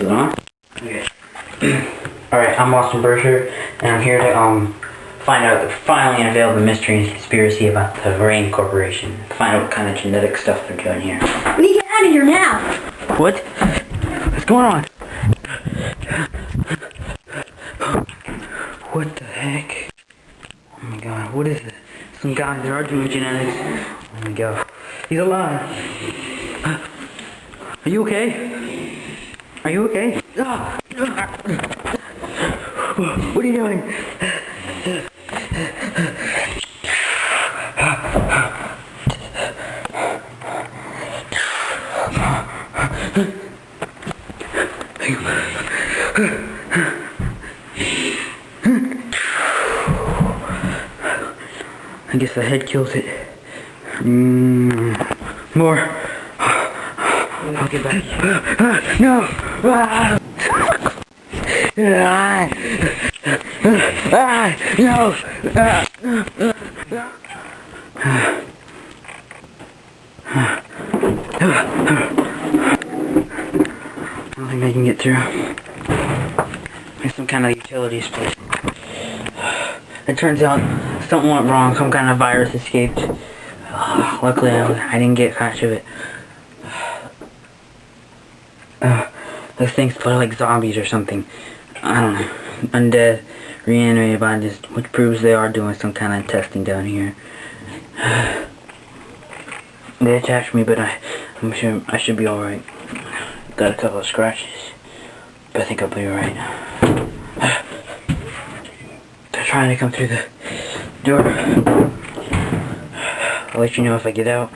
is on? Okay. Alright, I'm Austin Berger, and I'm here to find out, finally unveil the mystery and conspiracy about the Rain Corporation. Find out what kind of genetic stuff they're doing here. We need to get out of here now! What? What's going on? What the heck? Oh my god, what is this? Some guys that are doing genetics. Oh my god. He's alive. Are you okay? Are you okay? What are you doing? I guess the head kills it. More. I'll get back. No! No! I don't think I can get through. There's some kind of utilities place. It turns out something went wrong. Some kind of virus escaped. Luckily, I didn't get catch of it. Those things play like zombies or something. I don't know. Undead, reanimated bodies, which proves they are doing some kind of testing down here. They attacked me, but I'm sure I should be alright. Got a couple of scratches, but I think I'll be alright. They're trying to come through the door. I'll let you know if I get out.